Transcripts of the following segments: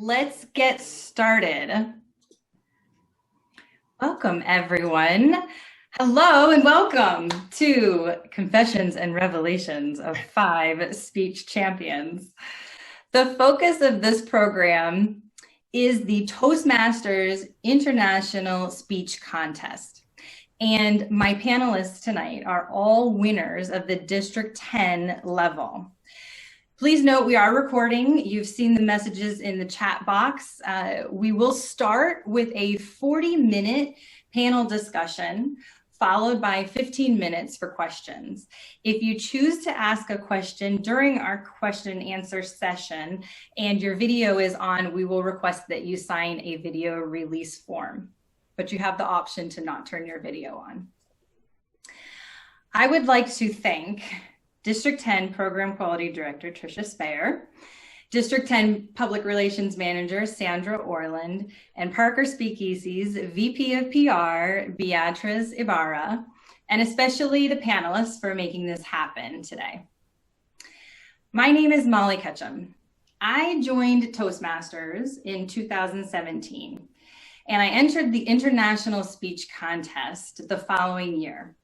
Let's get started. Welcome, everyone. Hello and welcome to Confessions and Revelations of 5 Speech Champions. The focus of this program is the Toastmasters International Speech Contest. And my panelists tonight are all winners of the District 10 level. Please note we are recording. You've seen the messages in the chat box. We will start with a 40-minute panel discussion, followed by 15 minutes for questions. If you choose to ask a question during our question and answer session and your video is on, we will request that you sign a video release form, but you have the option to not turn your video on. I would like to thank District 10 Program Quality Director, Tricia Speyer, District 10 Public Relations Manager, Sandra Orland, and Parker Speakeasy's VP of PR, Beatriz Ibarra, and especially the panelists for making this happen today. My name is Molly Ketcham. I joined Toastmasters in 2017, and I entered the International Speech Contest the following year.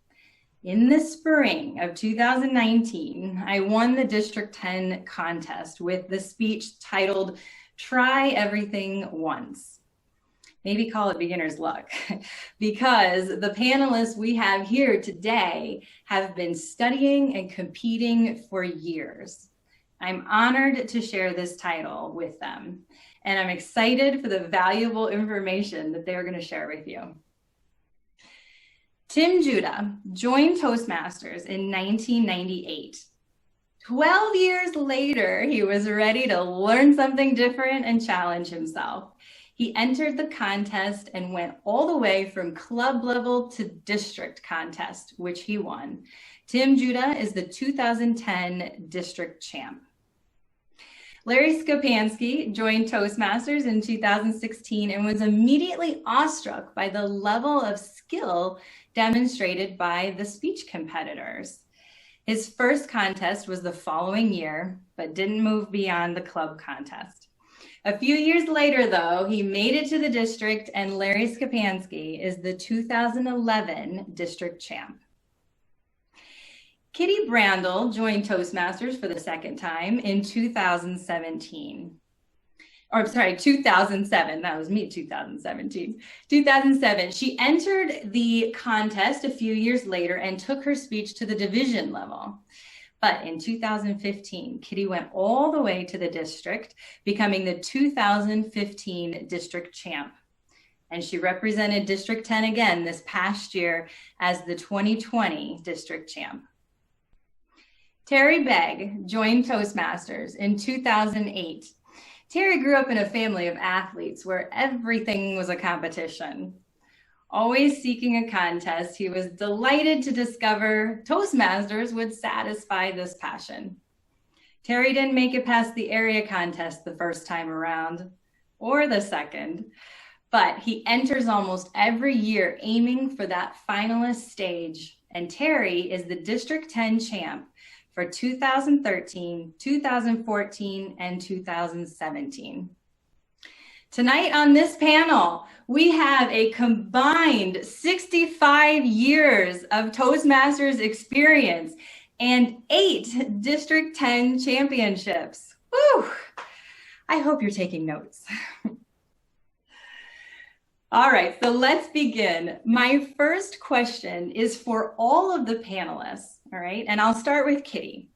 In the spring of 2019, I won the District 10 contest with the speech titled, "Try Everything Once." Maybe call it beginner's luck, because the panelists we have here today have been studying and competing for years. I'm honored to share this title with them, and I'm excited for the valuable information that they're going to share with you. Tim Juda joined Toastmasters in 1998. 12 years later, he was ready to learn something different and challenge himself. He entered the contest and went all the way from club level to district contest, which he won. Tim Juda is the 2010 district champ. Larry Szczepanski joined Toastmasters in 2016 and was immediately awestruck by the level of skill demonstrated by the speech competitors. His first contest was the following year, but didn't move beyond the club contest. A few years later, though, he made it to the district, and Larry Szczepanski is the 2011 district champ. Kitty Brandal joined Toastmasters for the second time in 2017. Or I'm sorry, 2007. That was me, 2017. 2007. She entered the contest a few years later and took her speech to the division level. But in 2015, Kitty went all the way to the district, becoming the 2015 district champ. And she represented District 10 again this past year as the 2020 district champ. Terry Begue joined Toastmasters in 2008. Terry grew up in a family of athletes where everything was a competition. Always seeking a contest, he was delighted to discover Toastmasters would satisfy this passion. Terry didn't make it past the area contest the first time around, or the second, but he enters almost every year aiming for that finalist stage, and Terry is the District 10 champ for 2013, 2014, and 2017. Tonight on this panel, we have a combined 65 years of Toastmasters experience and 8 District 10 championships. Woo! I hope you're taking notes. All right, so let's begin. My first question is for all of the panelists. All right, and I'll start with Kitty.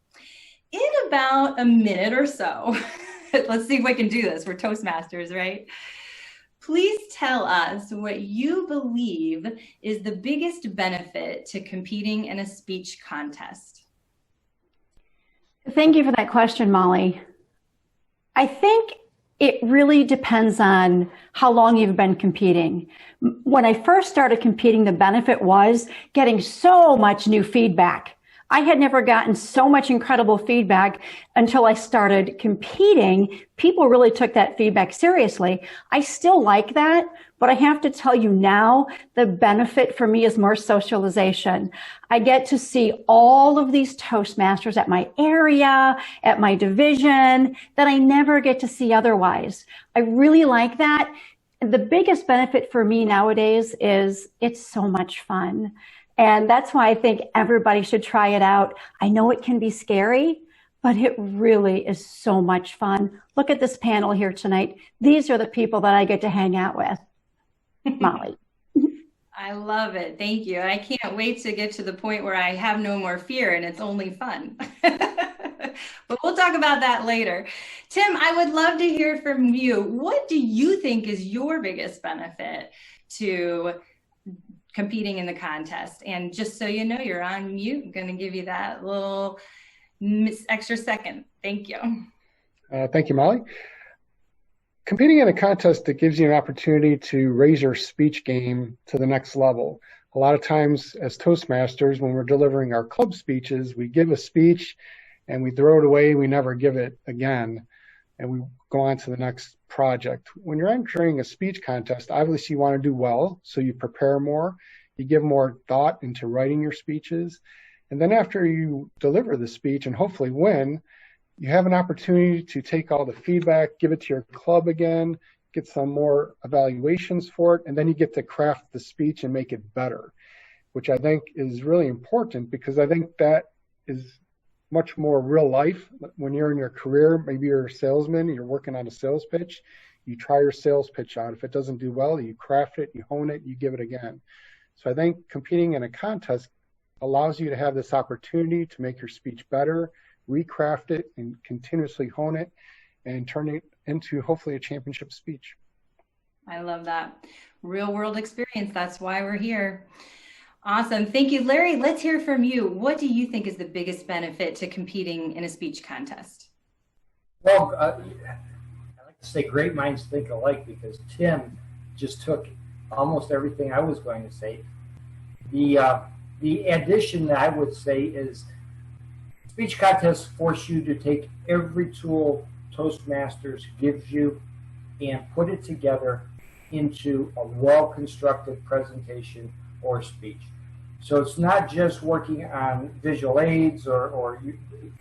In about a minute or so, let's see if we can do this. We're Toastmasters, right? Please tell us what you believe is the biggest benefit to competing in a speech contest. Thank you for that question, Molly. I think it really depends on how long you've been competing. When I first started competing, the benefit was getting so much new feedback. I had never gotten so much incredible feedback until I started competing. People really took that feedback seriously. I still like that, but I have to tell you now, the benefit for me is more socialization. I get to see all of these Toastmasters at my area, at my division, that I never get to see otherwise. I really like that. The biggest benefit for me nowadays is it's so much fun. And that's why I think everybody should try it out. I know it can be scary, but it really is so much fun. Look at this panel here tonight. These are the people that I get to hang out with. Molly. I love it. Thank you. I can't wait to get to the point where I have no more fear and it's only fun. But we'll talk about that later. Tim, I would love to hear from you. What do you think is your biggest benefit to competing in the contest? And just so you know, you're on mute. I'm going to give you that little extra second. Thank you. Thank you, Molly. Competing in a contest, it gives you an opportunity to raise your speech game to the next level. A lot of times as Toastmasters, when we're delivering our club speeches, we give a speech and we throw it away. We never give it again, and we go on to the next project. When you're entering a speech contest, obviously you want to do well, so you prepare more, you give more thought into writing your speeches, and then after you deliver the speech and hopefully win, you have an opportunity to take all the feedback, give it to your club again, get some more evaluations for it, and then you get to craft the speech and make it better, which I think is really important, because I think that is much more real life. When you're in your career, maybe you're a salesman, you're working on a sales pitch, you try your sales pitch out. If it doesn't do well, you craft it, you hone it, you give it again. So I think competing in a contest allows you to have this opportunity to make your speech better, recraft it, and continuously hone it and turn it into hopefully a championship speech. I love that. Real world experience. That's why we're here. Awesome. Thank you, Larry. Let's hear from you. What do you think is the biggest benefit to competing in a speech contest? Well, I like to say great minds think alike, because Tim just took almost everything I was going to say. The addition that I would say is speech contests force you to take every tool Toastmasters gives you and put it together into a well-constructed presentation or speech. So it's not just working on visual aids or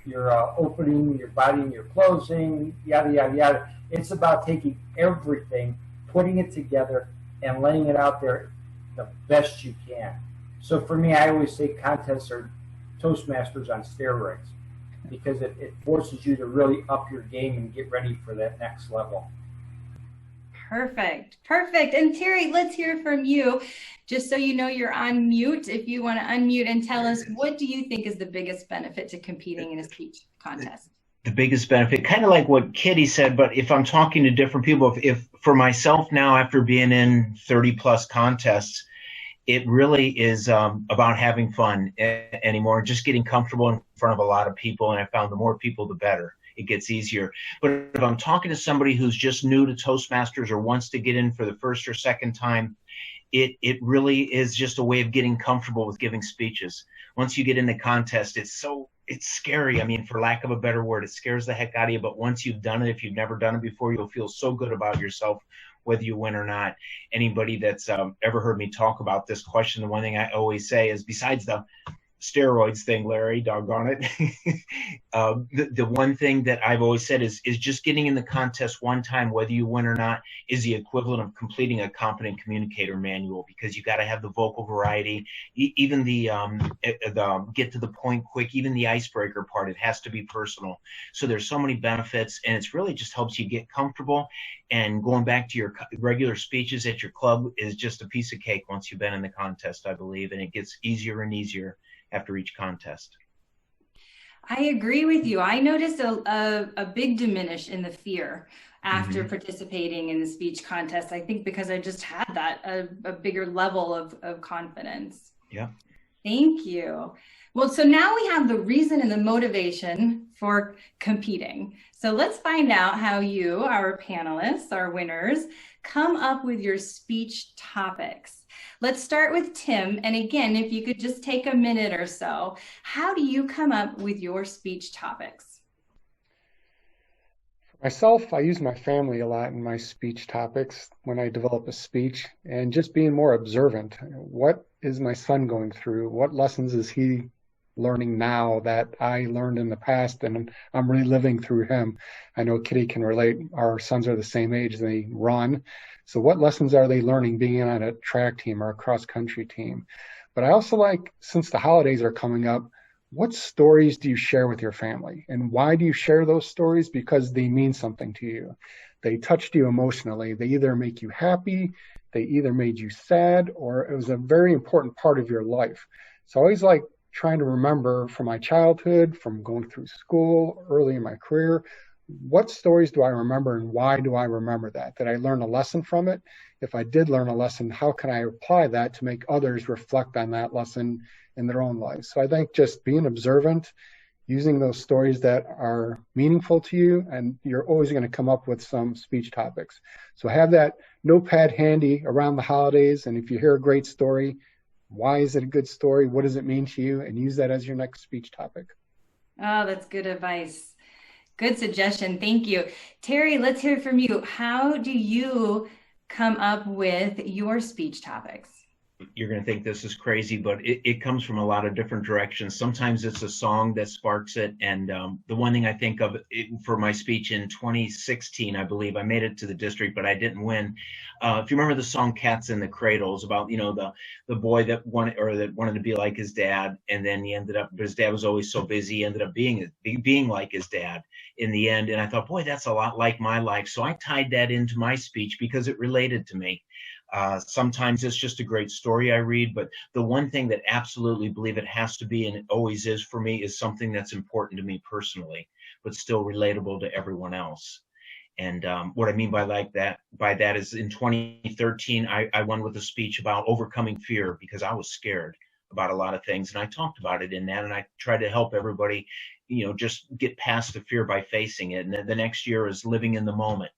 your opening, your body, and your closing, yada, yada, yada. It's about taking everything, putting it together, and laying it out there the best you can. So for me, I always say contests are Toastmasters on steroids, because it forces you to really up your game and get ready for that next level. Perfect. Perfect. And Terry, let's hear from you. Just so you know, you're on mute. If you want to unmute and tell us, what do you think is the biggest benefit to competing in a speech contest? The biggest benefit, kind of like what Kitty said, but if I'm talking to different people, if for myself now, after being in 30 plus contests, it really is about having fun anymore, just getting comfortable in front of a lot of people. And I found the more people, the better. It gets easier. But if I'm talking to somebody who's just new to Toastmasters or wants to get in for the first or second time, it really is just a way of getting comfortable with giving speeches. Once you get in the contest, it's scary. I mean, for lack of a better word, it scares the heck out of you. But once you've done it, if you've never done it before, you'll feel so good about yourself, whether you win or not. Anybody that's ever heard me talk about this question, the one thing I always say is, besides the steroids thing, Larry, doggone it, the one thing that I've always said is just getting in the contest one time, whether you win or not, is the equivalent of completing a competent communicator manual, because you got to have the vocal variety, even the get to the point quick, even the icebreaker part, it has to be personal. So there's so many benefits, and it's really just helps you get comfortable. And going back to your regular speeches at your club is just a piece of cake once you've been in the contest, I believe, and it gets easier and easier after each contest. I agree with you. I noticed a big diminish in the fear after participating in the speech contest. I think because I just had that, a bigger level of confidence. Yeah. Thank you. Well, so now we have the reason and the motivation for competing. So let's find out how you, our panelists, our winners, come up with your speech topics. Let's start with Tim. And again, if you could just take a minute or so, how do you come up with your speech topics? Myself, I use my family a lot in my speech topics when I develop a speech, and just being more observant. What is my son going through? What lessons is he learning now that I learned in the past, and I'm reliving through him? I know Kitty can relate. Our sons are the same age, they run. So what lessons are they learning being on a track team or a cross country team? But I also like, since the holidays are coming up, what stories do you share with your family? And why do you share those stories? Because they mean something to you. They touched you emotionally. They either make you happy, they either made you sad, or it was a very important part of your life. So I always like trying to remember from my childhood, from going through school, early in my career, what stories do I remember and why do I remember that? Did I learn a lesson from it? If I did learn a lesson, how can I apply that to make others reflect on that lesson in their own lives? So I think just being observant, using those stories that are meaningful to you, and you're always going to come up with some speech topics. So have that notepad handy around the holidays, and if you hear a great story, why is it a good story? What does it mean to you? And use that as your next speech topic. Oh, that's good advice. Good suggestion. Thank you. Terry, let's hear from you. How do you come up with your speech topics? You're going to think this is crazy, but it comes from a lot of different directions. Sometimes it's a song that sparks it. And the one thing I think of for my speech in 2016, I believe I made it to the district, but I didn't win. If you remember the song Cats in the Cradle, it's about, the boy that wanted to be like his dad. And then he ended up, his dad was always so busy, he ended up being like his dad in the end. And I thought, boy, that's a lot like my life. So I tied that into my speech because it related to me. Sometimes it's just a great story I read, but the one thing that absolutely believe it has to be, and it always is for me, is something that's important to me personally, but still relatable to everyone else. And what I mean by that is in 2013, I won with a speech about overcoming fear because I was scared about a lot of things. And I talked about it in that, and I tried to help everybody, just get past the fear by facing it. And the next year is living in the moment.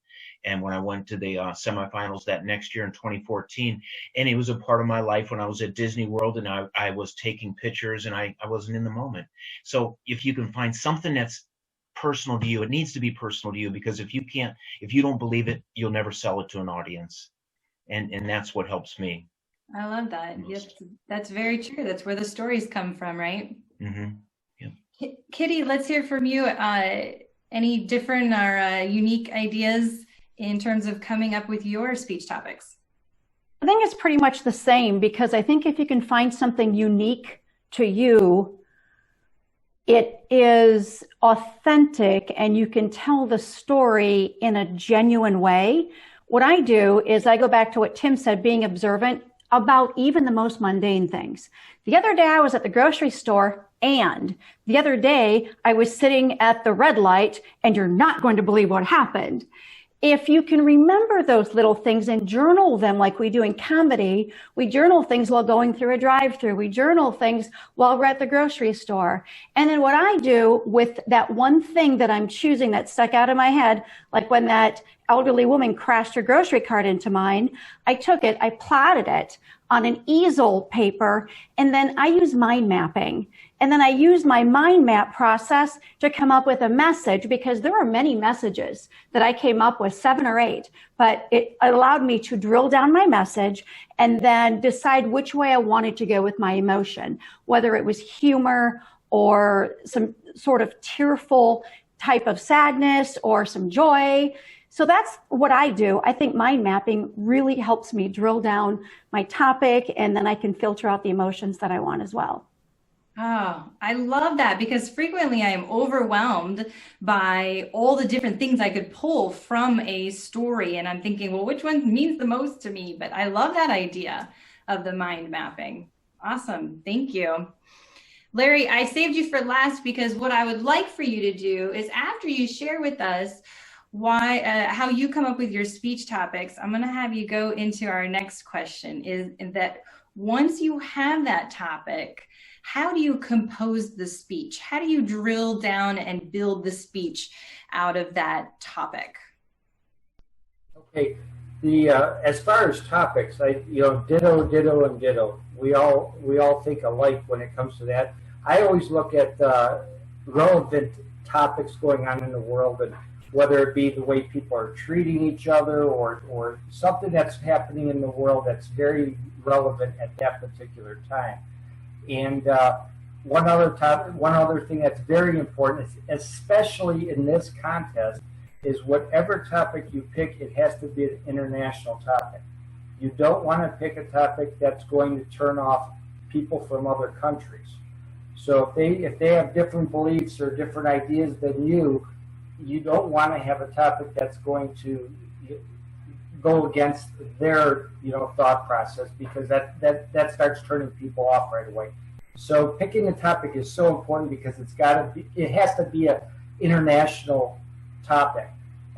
And when I went to the semifinals that next year in 2014, and it was a part of my life when I was at Disney World and I was taking pictures and I wasn't in the moment. So if you can find something that's personal to you, it needs to be personal to you, because if you don't believe it, you'll never sell it to an audience. And that's what helps me. I love that. Yes, that's very true. That's where the stories come from, right? Mm-hmm. Yeah. Kitty, let's hear from you. Any different or unique ideas in terms of coming up with your speech topics? I think it's pretty much the same, because I think if you can find something unique to you, it is authentic and you can tell the story in a genuine way. What I do is I go back to what Tim said, being observant about even the most mundane things. The other day I was at the grocery store, and the other day I was sitting at the red light, and you're not going to believe what happened. If you can remember those little things and journal them like we do in comedy, we journal things while going through a drive-thru, we journal things while we're at the grocery store. And then what I do with that one thing that I'm choosing that stuck out of my head, like when that elderly woman crashed her grocery cart into mine, I took it, I plotted it on an easel paper, and then I use mind mapping. And then I use my mind map process to come up with a message, because there are many messages that I came up with, 7 or 8, but it allowed me to drill down my message and then decide which way I wanted to go with my emotion, whether it was humor or some sort of tearful type of sadness or some joy. So that's what I do. I think mind mapping really helps me drill down my topic, and then I can filter out the emotions that I want as well. Oh, I love that, because frequently I am overwhelmed by all the different things I could pull from a story. And I'm thinking, well, which one means the most to me? But I love that idea of the mind mapping. Awesome. Thank you. Larry, I saved you for last because what I would like for you to do is, after you share with us how you come up with your speech topics, I'm going to have you go into our next question, is that once you have that topic, how do you compose the speech? How do you drill down and build the speech out of that topic? Okay, As far as topics, ditto and ditto. We all think alike when it comes to that. I always look at relevant topics going on in the world, and whether it be the way people are treating each other or something that's happening in the world that's very relevant at that particular time. And one other thing that's very important, especially in this contest, is whatever topic you pick, it has to be an international topic. You don't want to pick a topic that's going to turn off people from other countries. So if they have different beliefs or different ideas than you don't want to have a topic that's going to go against their thought process, because that starts turning people off right away. So picking a topic is so important because it has to be an international topic.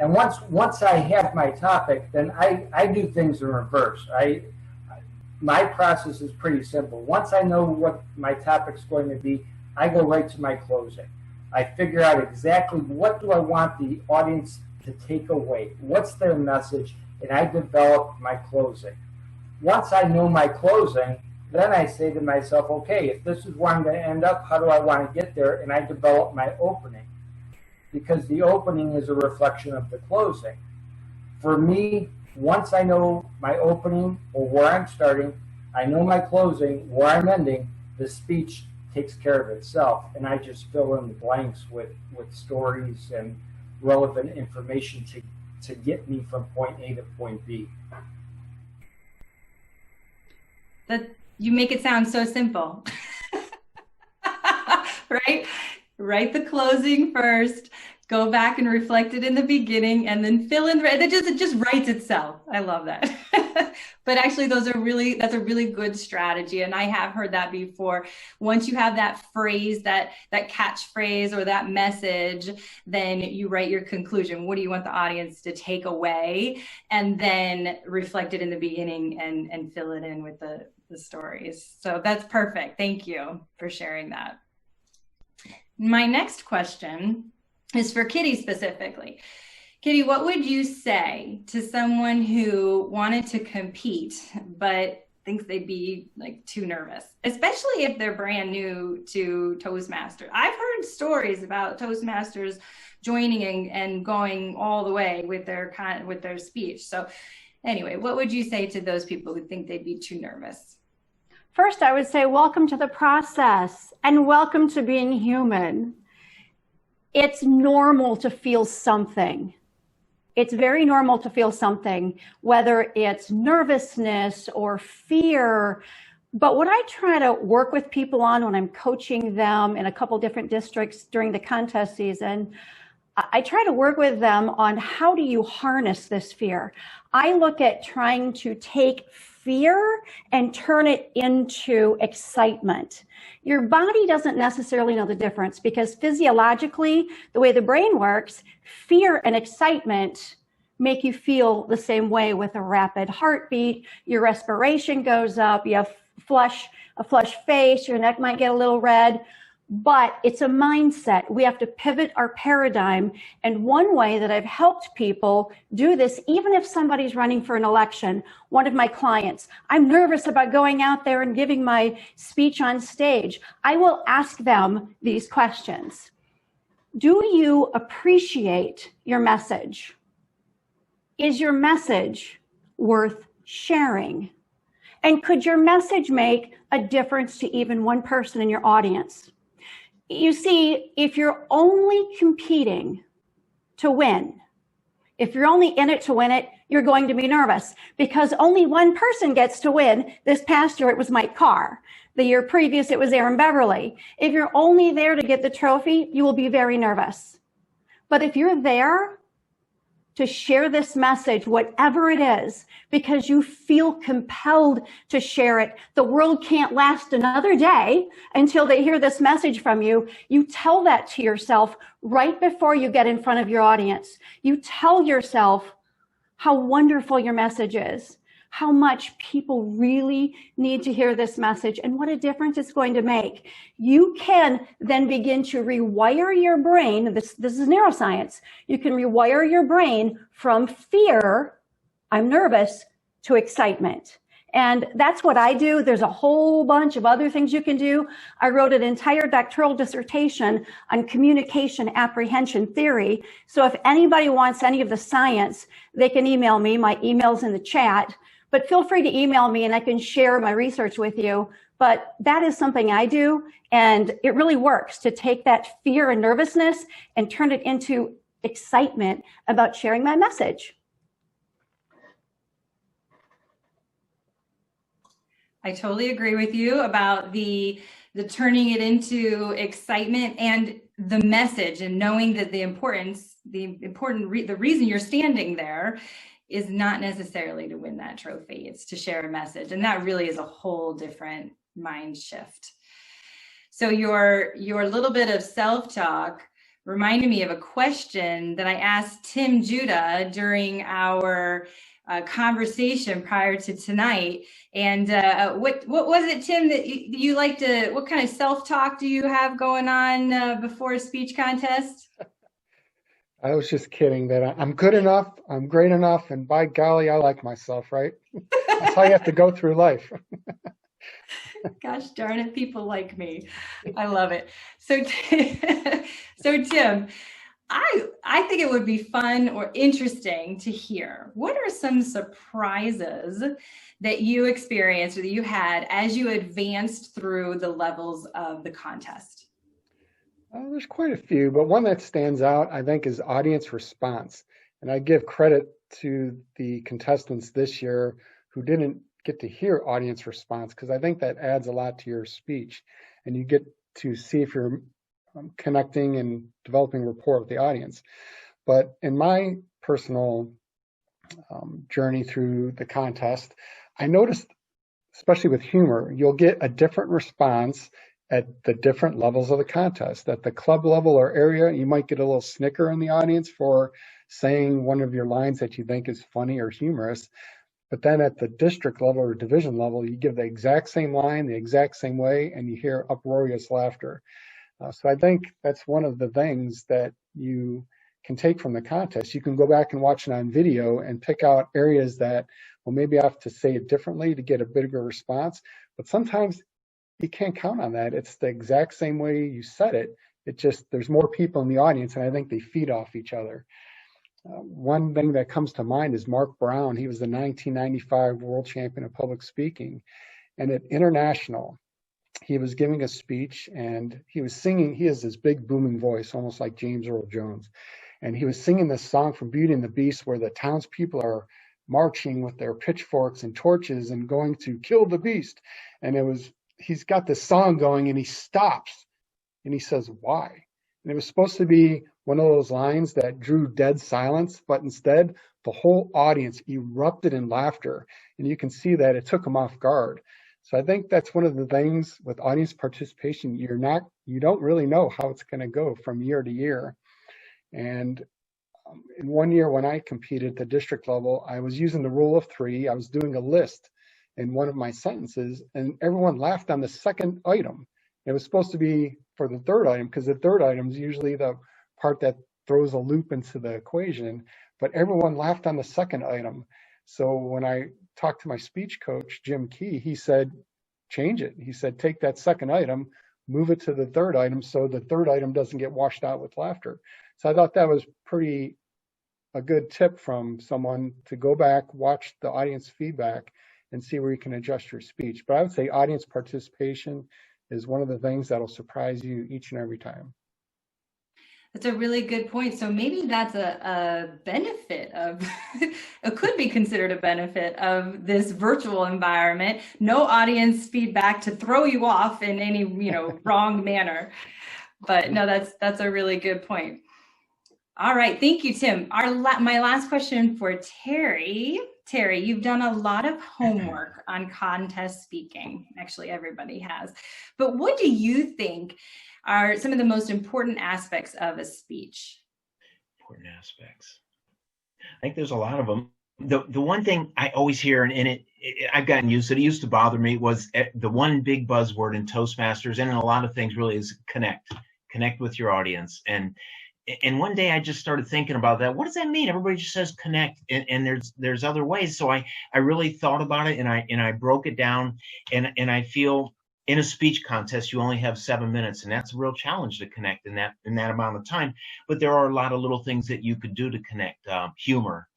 And once I have my topic, then I do things in reverse. My process is pretty simple. Once I know what my topic's going to be, I go right to my closing. I figure out exactly what do I want the audience to take away, what's their message, and I develop my closing. Once I know my closing, then I say to myself, okay, if this is where I'm going to end up, how do I want to get there? And I develop my opening, because the opening is a reflection of the closing. For me, once I know my opening or where I'm starting, I know my closing, where I'm ending, the speech takes care of itself, and I just fill in the blanks with stories and relevant information to get me from point A to point B. That you make it sound so simple. Right? Write the closing first, go back and reflect it in the beginning, and then fill in. It just writes itself. I love that. But actually, that's a really good strategy, and I have heard that before. Once you have that phrase, that catchphrase or that message, then you write your conclusion. What do you want the audience to take away? And then reflect it in the beginning and fill it in with the stories. So that's perfect. Thank you for sharing that. My next question is for Kitty specifically. Kitty, what would you say to someone who wanted to compete but thinks they'd be like too nervous, especially if they're brand new to Toastmasters? I've heard stories about Toastmasters joining and going all the way with their speech. So anyway, what would you say to those people who think they'd be too nervous? First, I would say welcome to the process and welcome to being human. It's normal to feel something. It's very normal to feel something, whether it's nervousness or fear. But what I try to work with people on when I'm coaching them in a couple different districts during the contest season, I try to work with them on how do you harness this fear. I look at trying to take fear and turn it into excitement. Your body doesn't necessarily know the difference, because physiologically, the way the brain works, fear and excitement make you feel the same way with a rapid heartbeat. Your respiration goes up, you have a flush face, your neck might get a little red. But it's a mindset. We have to pivot our paradigm. And one way that I've helped people do this, even if somebody's running for an election, one of my clients, I'm nervous about going out there and giving my speech on stage. I will ask them these questions. Do you appreciate your message? Is your message worth sharing? And could your message make a difference to even one person in your audience? You see, if you're only competing to win, if you're only in it to win it, you're going to be nervous, because only one person gets to win. This past year, it was Mike Carr. The year previous, it was Aaron Beverly. If you're only there to get the trophy, you will be very nervous. But if you're there to share this message, whatever it is, because you feel compelled to share it. The world can't last another day until they hear this message from you. You tell that to yourself right before you get in front of your audience. You tell yourself how wonderful your message is, how much people really need to hear this message, and what a difference it's going to make. You can then begin to rewire your brain. This is neuroscience. You can rewire your brain from fear I'm nervous to excitement. And that's what I do. There's a whole bunch of other things you can do. I wrote an entire doctoral dissertation on communication apprehension theory. So if anybody wants any of the science, they can email me. My email's in the chat, but feel free to email me and I can share my research with you. But that is something I do. And it really works to take that fear and nervousness and turn it into excitement about sharing my message. I totally agree with you about the turning it into excitement and the message, and knowing that the reason you're standing there is not necessarily to win that trophy. It's to share a message. And that really is a whole different mind shift. So your little bit of self-talk reminded me of a question that I asked Tim Juda during our conversation prior to tonight. And what was it, Tim, that you like to, what kind of self-talk do you have going on before a speech contest? I was just kidding that I'm good enough, I'm great enough, and by golly, I like myself, right? That's how you have to go through life. Gosh darn it, people like me. I love it. So Tim, I think it would be fun or interesting to hear, what are some surprises that you experienced or that you had as you advanced through the levels of the contest? There's quite a few, but one that stands out, I think, is audience response. And I give credit to the contestants this year who didn't get to hear audience response, because I think that adds a lot to your speech. And you get to see if you're connecting and developing rapport with the audience. But in my personal journey through the contest, I noticed, especially with humor, you'll get a different response at the different levels of the contest. At the club level or area, you might get a little snicker in the audience for saying one of your lines that you think is funny or humorous. But then at the district level or division level, you give the exact same line, the exact same way, and you hear uproarious laughter. So I think that's one of the things that you can take from the contest. You can go back and watch it on video and pick out areas that, well, maybe I have to say it differently to get a bigger response. But sometimes you can't count on that. It's the exact same way you said it. It just, there's more people in the audience, and I think they feed off each other. One thing that comes to mind is Mark Brown. He was the 1995 world champion of public speaking. And at International, he was giving a speech and he was singing. He has this big booming voice, almost like James Earl Jones. And he was singing this song from Beauty and the Beast, where the townspeople are marching with their pitchforks and torches and going to kill the beast. And he's got this song going and he stops and he says, "Why?" And it was supposed to be one of those lines that drew dead silence, but instead the whole audience erupted in laughter. And you can see that it took him off guard. So I think that's one of the things with audience participation. You don't really know how it's going to go from year to year. And in one year when I competed at the district level, I was using the rule of three. I was doing a list in one of my sentences, and everyone laughed on the second item. It was supposed to be for the third item, because the third item is usually the part that throws a loop into the equation, but everyone laughed on the second item. So when I talked to my speech coach, Jim Key, he said, change it. He said, take that second item, move it to the third item so the third item doesn't get washed out with laughter. So I thought that was a good tip from someone to go back, watch the audience feedback, and see where you can adjust your speech. But I would say audience participation is one of the things that'll surprise you each and every time. That's a really good point. So maybe that's a benefit of, it could be considered a benefit of this virtual environment. No audience feedback to throw you off in any, wrong manner. But no, that's a really good point. All right, thank you, Tim. My last question for Terry. Terry, you've done a lot of homework on contest speaking. Actually, everybody has. But what do you think are some of the most important aspects of a speech? Important aspects. I think there's a lot of them. The one thing I always hear, and I've gotten used to it, used to bother me, was the one big buzzword in Toastmasters and in a lot of things really is connect with your audience. And And one day I just started thinking about that. What does that mean? Everybody just says connect, and there's other ways. So I really thought about it, and I broke it down, and I feel in a speech contest you only have 7 minutes, and that's a real challenge to connect in that amount of time. But there are a lot of little things that you could do to connect. Humor,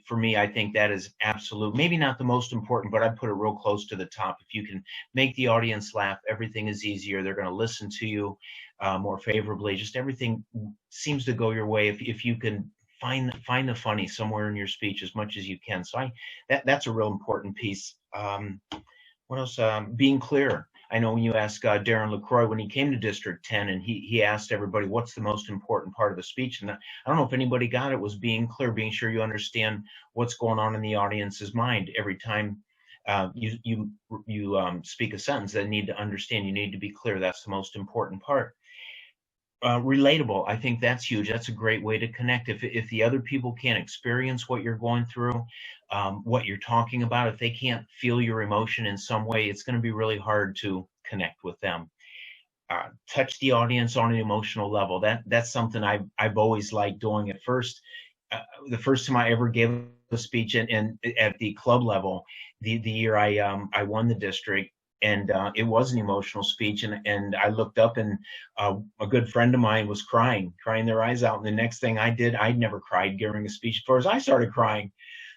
for me, I think that is absolute. Maybe not the most important, but I'd put it real close to the top. If you can make the audience laugh, everything is easier. They're going to listen to you more favorably. Just everything seems to go your way if you can find the funny somewhere in your speech as much as you can. So that's a real important piece. What else? Being clear. I know when you ask Darren LaCroix when he came to District 10, and he asked everybody what's the most important part of the speech, and I don't know if anybody got it, was being clear, being sure you understand what's going on in the audience's mind every time you speak a sentence. They need to understand. You need to be clear. That's the most important part. Relatable. I think that's huge. That's a great way to connect. If the other people can't experience what you're going through, what you're talking about, if they can't feel your emotion in some way, it's going to be really hard to connect with them. Touch the audience on an emotional level. That's something I've always liked doing. At first, the first time I ever gave a speech and at the club level, the year I won the district. And it was an emotional speech, and I looked up, and a good friend of mine was crying their eyes out. And the next thing I did, I'd never cried during a speech before, as I started crying.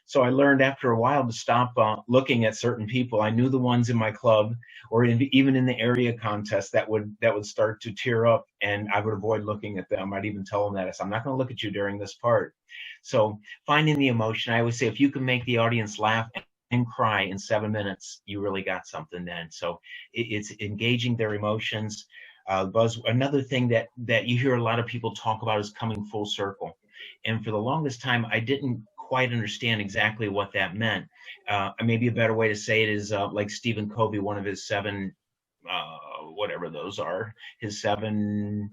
So I learned after a while to stop looking at certain people. I knew the ones in my club, or even in the area contest, that would start to tear up, and I would avoid looking at them. I'd even tell them that I'm not going to look at you during this part. So finding the emotion. I always say if you can make the audience laugh and cry in 7 minutes, you really got something then. So it's engaging their emotions. Buzz, another thing that you hear a lot of people talk about is coming full circle. And for the longest time, I didn't quite understand exactly what that meant. Maybe a better way to say it is like Stephen Covey, one of his 7, whatever those are, his 7...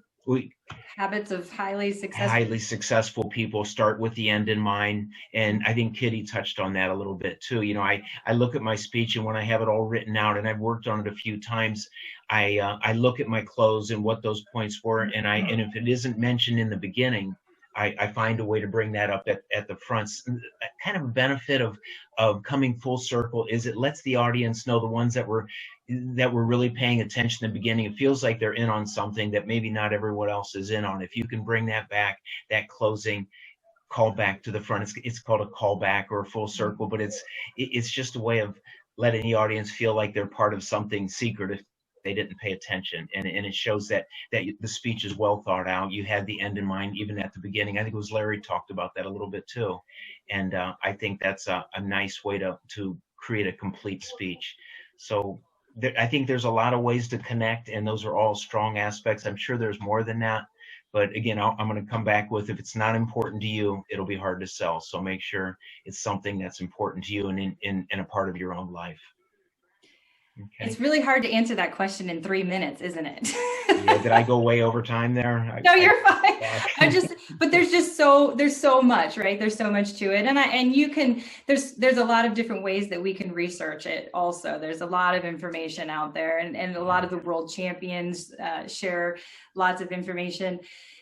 habits of highly successful people start with the end in mind. And I think Kitty touched on that a little bit too. You know, I look at my speech, and when I have it all written out, and I've worked on it a few times, I look at my close and what those points were, and if it isn't mentioned in the beginning, I find a way to bring that up at the front. Kind of a benefit of coming full circle is it lets the audience know, the ones that were really paying attention in the beginning, it feels like they're in on something that maybe not everyone else is in on. If you can bring that back, that closing call back to the front, it's called a callback or a full circle, but it's just a way of letting the audience feel like they're part of something secret if they didn't pay attention. And it shows that the speech is well thought out. You had the end in mind even at the beginning. I think it was Larry talked about that a little bit too. And I think that's a nice way to create a complete speech. So I think there's a lot of ways to connect, and those are all strong aspects. I'm sure there's more than that. But again, I'm going to come back with, if it's not important to you, it'll be hard to sell. So make sure it's something that's important to you and in a part of your own life. Okay. It's really hard to answer that question in 3 minutes, isn't it? Yeah, did I go way over time there? No, you're fine. But there's so much, right? There's so much to it. And you can, there's a lot of different ways that we can research it also. There's a lot of information out there, and a lot of the world champions share lots of information.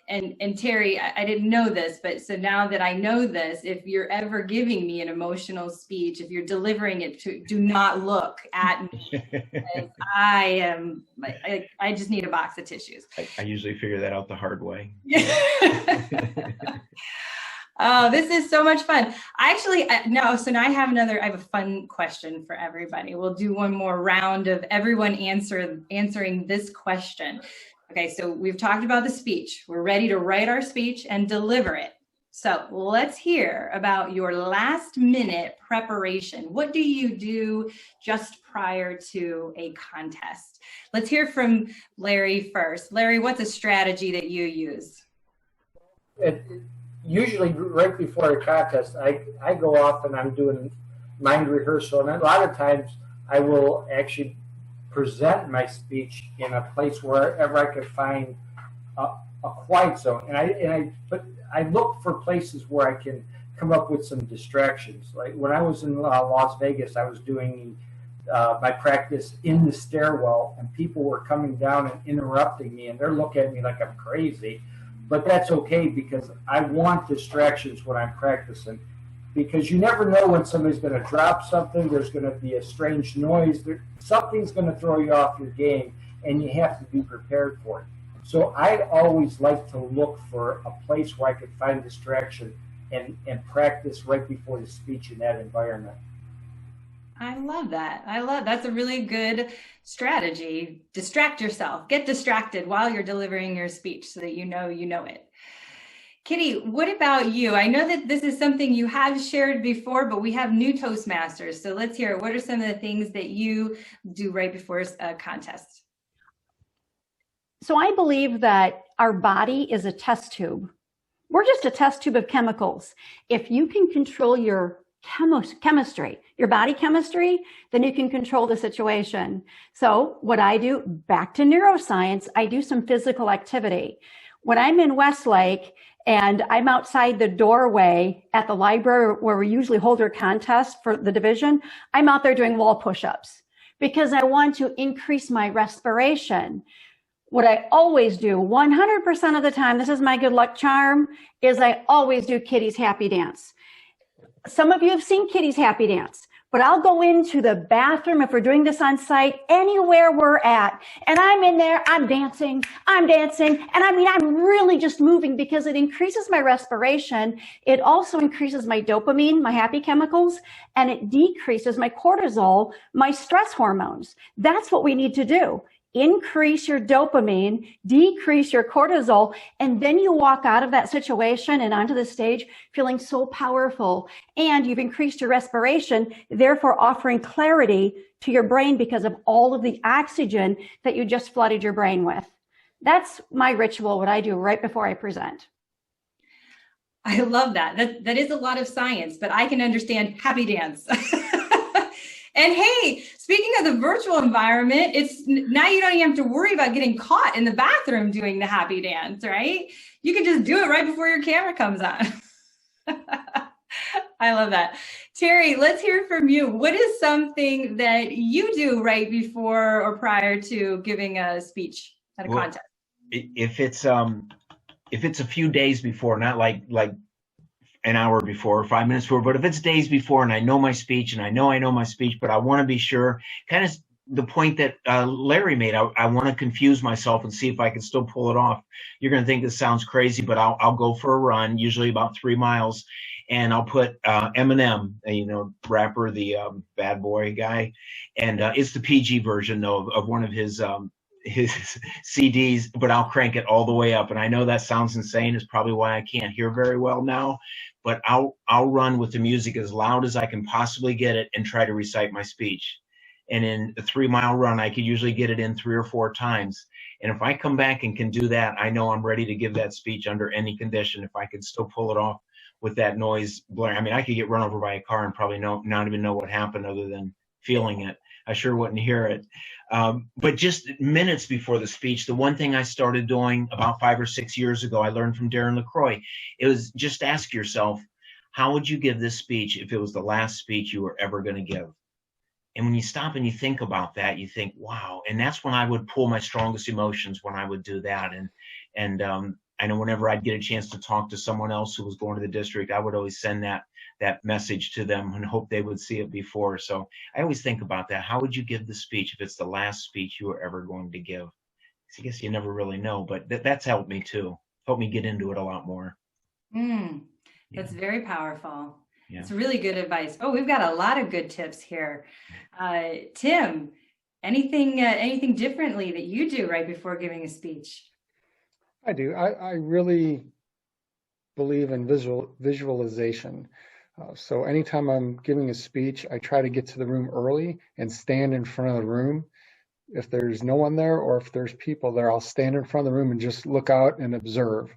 And Terry, I didn't know this, but so now that I know this, if you're ever giving me an emotional speech, if you're delivering it, do not look at me. I just need a box of tissues. I usually figure that out the hard way. Oh, this is so much fun. So now I have a fun question for everybody. We'll do one more round of everyone answering this question. Okay, so we've talked about the speech. We're ready to write our speech and deliver it. So let's hear about your last minute preparation. What do you do just prior to a contest? Let's hear from Larry first. Larry, what's a strategy that you use? Usually right before a contest, I go off and I'm doing mind rehearsal. And a lot of times I will actually present my speech in a place wherever I could find a quiet zone, and I look for places where I can come up with some distractions. Like when I was in Las Vegas, I was doing my practice in the stairwell, and people were coming down and interrupting me, and they're looking at me like I'm crazy. but that's okay because I want distractions when I'm practicing, because you never know when somebody's going to drop something. There's going to be a strange noise. Something's going to throw you off your game, and you have to be prepared for it. So I always like to look for a place where I could find distraction and practice right before the speech in that environment. I love that. That's a really good strategy. Distract yourself. Get distracted while you're delivering your speech so that you know it. Kitty, what about you? I know that this is something you have shared before, but we have new Toastmasters. So let's hear it. What are some of the things that you do right before a contest? So I believe that our body is a test tube. We're just a test tube of chemicals. If you can control your chemistry, your body chemistry, then you can control the situation. So what I do, back to neuroscience, I do some physical activity. When I'm in Westlake and I'm outside the doorway at the library where we usually hold our contest for the division, I'm out there doing wall push-ups because I want to increase my respiration. What I always do 100% of the time, this is my good luck charm, is I always do Kitty's happy dance. Some of you have seen Kitty's happy dance, but I'll go into the bathroom if we're doing this on site, anywhere we're at, and I'm in there, I'm dancing, and I mean, I'm really just moving because it increases my respiration. It also increases my dopamine, my happy chemicals, and it decreases my cortisol, my stress hormones. That's what we need to do. Increase your dopamine, decrease your cortisol, and then you walk out of that situation and onto the stage feeling so powerful. And you've increased your respiration, therefore offering clarity to your brain because of all of the oxygen that you just flooded your brain with. That's my ritual, what I do right before I present. I love that. That is a lot of science, but I can understand happy dance. And hey, speaking of the virtual environment, it's now you don't even have to worry about getting caught in the bathroom doing the happy dance, right? You can just do it right before your camera comes on. I love that. Terry, let's hear from you. What is something that you do right before or prior to giving a speech at a contest? If it's a few days before, not like an hour before or 5 minutes before, but if it's days before and I know my speech and I know my speech, but I want to be sure, kind of the point that Larry made, I want to confuse myself and see if I can still pull it off. You're going to think this sounds crazy, but I'll go for a run, usually about 3 miles, and I'll put Eminem, rapper, the bad boy guy, and it's the PG version though of one of his CDs, but I'll crank it all the way up. And I know that sounds insane. It's probably why I can't hear very well now, but I'll run with the music as loud as I can possibly get it and try to recite my speech. And in a 3 mile run, I could usually get it in 3 or 4 times. And if I come back and can do that, I know I'm ready to give that speech under any condition. If I can still pull it off with that noise blaring. I mean, I could get run over by a car and probably not even know what happened other than feeling it. I sure wouldn't hear it. But just minutes before the speech, the one thing I started doing about 5 or 6 years ago, I learned from Darren LaCroix, it was just ask yourself, how would you give this speech if it was the last speech you were ever going to give? And when you stop and you think about that, you think, wow. And that's when I would pull my strongest emotions, when I would do that. And I know whenever I'd get a chance to talk to someone else who was going to the district, I would always send that message to them and hope they would see it before. So I always think about that. How would you give the speech if it's the last speech you were ever going to give? I guess you never really know, but that's helped me too. Helped me get into it a lot more. That's very powerful. Yeah. It's really good advice. Oh, we've got a lot of good tips here. Tim, anything differently that you do right before giving a speech? I do. I really believe in visualization. So anytime I'm giving a speech, I try to get to the room early and stand in front of the room. If there's no one there or if there's people there, I'll stand in front of the room and just look out and observe.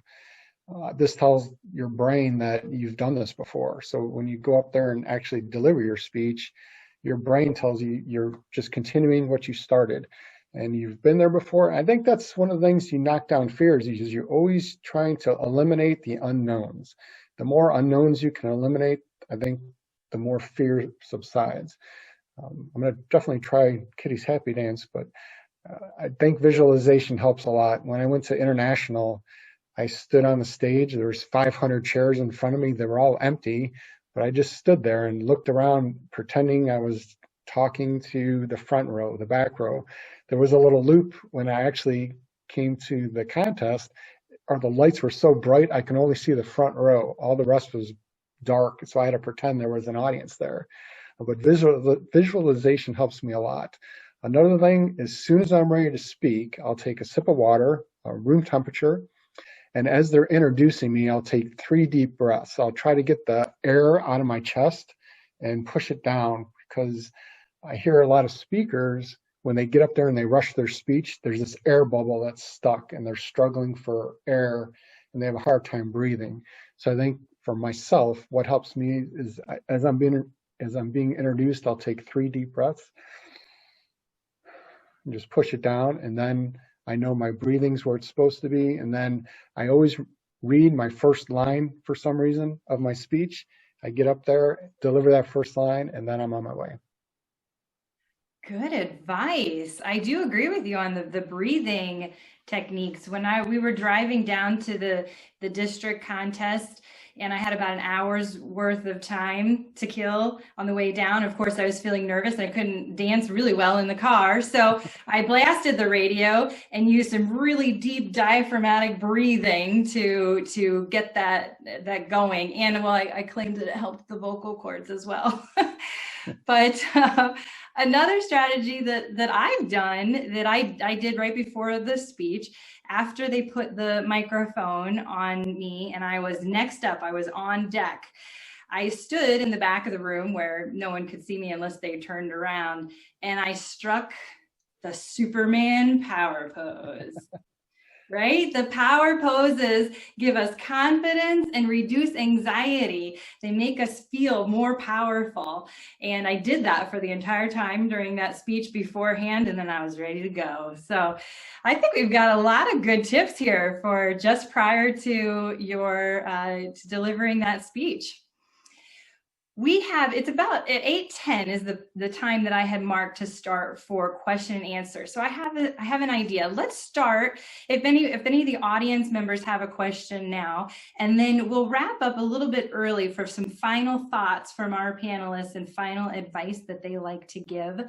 This tells your brain that you've done this before. So when you go up there and actually deliver your speech, your brain tells you you're just continuing what you started and you've been there before. I think that's one of the things you knock down fears, is you're always trying to eliminate the unknowns. The more unknowns you can eliminate, I think the more fear subsides. I'm going to definitely try Kitty's happy dance, but I think visualization helps a lot. When I went to international, I stood on the stage. There was 500 chairs in front of me. They were all empty, but I just stood there and looked around, pretending I was talking to the front row, the back row. There was a little loop when I actually came to the contest, or the lights were so bright I can only see the front row. All the rest was dark, so I had to pretend there was an audience there. But visualization helps me a lot. Another thing, as soon as I'm ready to speak, I'll take a sip of water, room temperature, and as they're introducing me, I'll take 3 deep breaths. I'll try to get the air out of my chest and push it down, because I hear a lot of speakers, when they get up there and they rush their speech, there's this air bubble that's stuck and they're struggling for air and they have a hard time breathing. So I think for myself, what helps me is as I'm being introduced, I'll take 3 deep breaths and just push it down. And then I know my breathing's where it's supposed to be. And then I always read my first line for some reason of my speech. I get up there, deliver that first line, and then I'm on my way. Good advice. I do agree with you on the breathing techniques. When we were driving down to the district contest, and I had about an hour's worth of time to kill on the way down. Of course, I was feeling nervous and I couldn't dance really well in the car. So I blasted the radio and used some really deep diaphragmatic breathing to get that going. And well, I claimed that it helped the vocal cords as well. But another strategy that I've done, that I did right before the speech, after they put the microphone on me and I was next up, I was on deck, I stood in the back of the room where no one could see me unless they turned around, and I struck the Superman power pose. Right? The power poses give us confidence and reduce anxiety. They make us feel more powerful. And I did that for the entire time during that speech beforehand, and then I was ready to go. So I think we've got a lot of good tips here for just prior to your to delivering that speech. It's about at 8:10 is the time that I had marked to start for question and answer. So I have an idea. Let's start, if any of the audience members have a question now, and then we'll wrap up a little bit early for some final thoughts from our panelists and final advice that they like to give.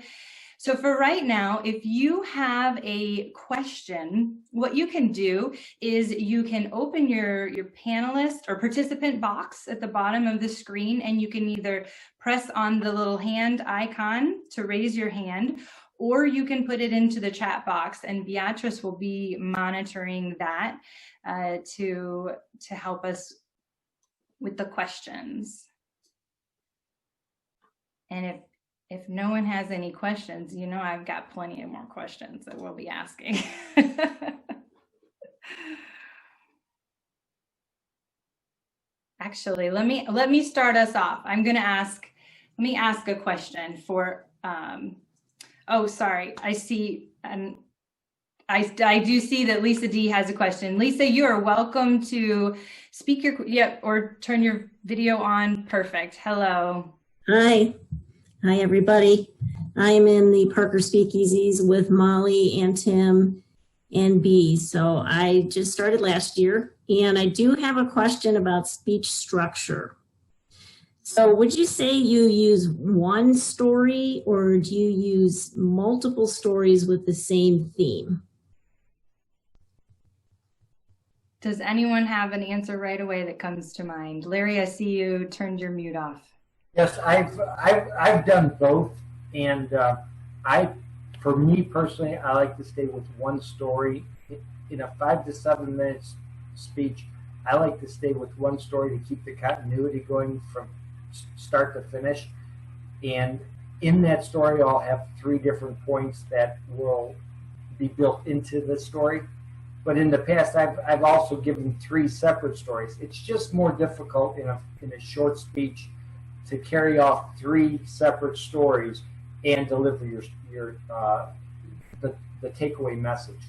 So for right now, if you have a question, what you can do is you can open your panelist or participant box at the bottom of the screen, and you can either press on the little hand icon to raise your hand, or you can put it into the chat box, and Beatrice will be monitoring that to help us with the questions. And if no one has any questions, I've got plenty of more questions that we'll be asking. Actually, let me start us off. Let me ask a question for, oh, sorry. I see, and I do see that Lisa D has a question. Lisa, you are welcome to speak or turn your video on. Perfect. Hello. Hi, everybody. I am in the Parker Speakeasies with Molly and Tim and Bee. So I just started last year, and I do have a question about speech structure. So would you say you use one story, or do you use multiple stories with the same theme? Does anyone have an answer right away that comes to mind? Larry, I see you turned your mute off. Yes, I've done both, and for me personally, I like to stay with one story. In a 5 to 7 minutes speech, I like to stay with one story to keep the continuity going from start to finish. And in that story, I'll have 3 different points that will be built into the story. But in the past, I've also given 3 separate stories. It's just more difficult in a short speech to carry off 3 separate stories and deliver the takeaway message.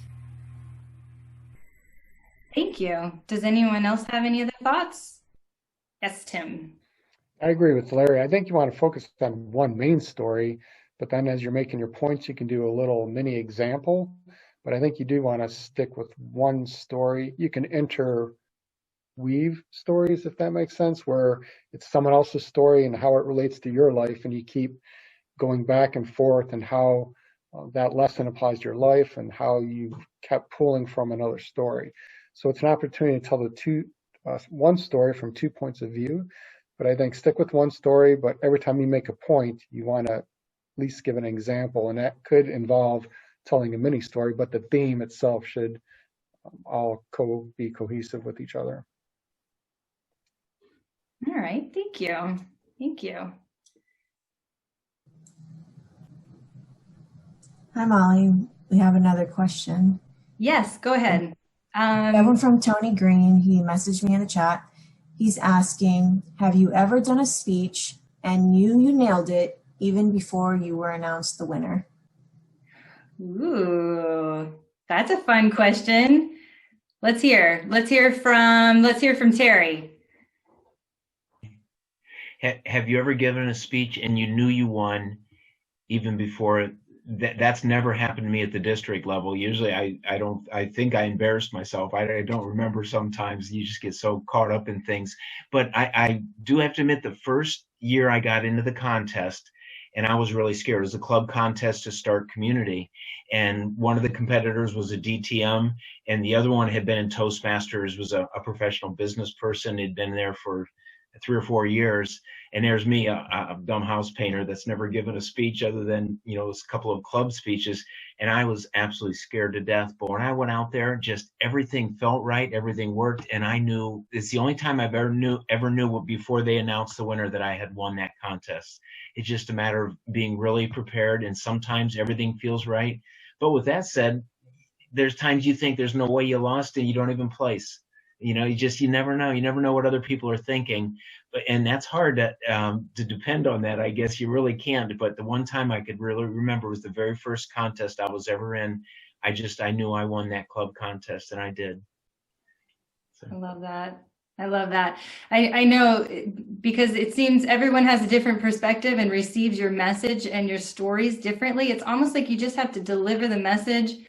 Thank you. Does anyone else have any other thoughts? Yes, Tim. I agree with Larry. I think you want to focus on one main story, but then as you're making your points, you can do a little mini example. but I think you do want to stick with one story. You can interweave stories, if that makes sense, where it's someone else's story and how it relates to your life, and you keep going back and forth and how that lesson applies to your life and how you kept pulling from another story. So it's an opportunity to tell the one story from 2 points of view. But I think stick with one story, but every time you make a point, you want to at least give an example, and that could involve telling a mini story, but the theme itself should all be cohesive with each other. All right, thank you. Thank you. Hi, Molly. We have another question. Yes, go ahead. We have one from Tony Green. He messaged me in the chat. He's asking, have you ever done a speech and you nailed it even before you were announced the winner? Ooh, that's a fun question. Let's hear from Terry. Have you ever given a speech and you knew you won even before? That's never happened to me at the district level. Usually I think I embarrassed myself. I don't remember sometimes. You just get so caught up in things. But I do have to admit, the first year I got into the contest, and I was really scared. It was a club contest to start community. And one of the competitors was a DTM, and the other one had been in Toastmasters, was a professional business person. He'd been there for 3 or 4 years. And there's me, a dumb house painter that's never given a speech other than, a couple of club speeches. And I was absolutely scared to death. But when I went out there, just everything felt right. Everything worked. And I knew it's the only time I've ever knew before they announced the winner that I had won that contest. It's just a matter of being really prepared. And sometimes everything feels right. But with that said, there's times you think there's no way you lost and you don't even place. You never know. You never know what other people are thinking. And that's hard to depend on that. I guess you really can't. But the one time I could really remember was the very first contest I was ever in. I knew I won that club contest, and I did. So. I love that. I know, because it seems everyone has a different perspective and receives your message and your stories differently. It's almost like you just have to deliver the message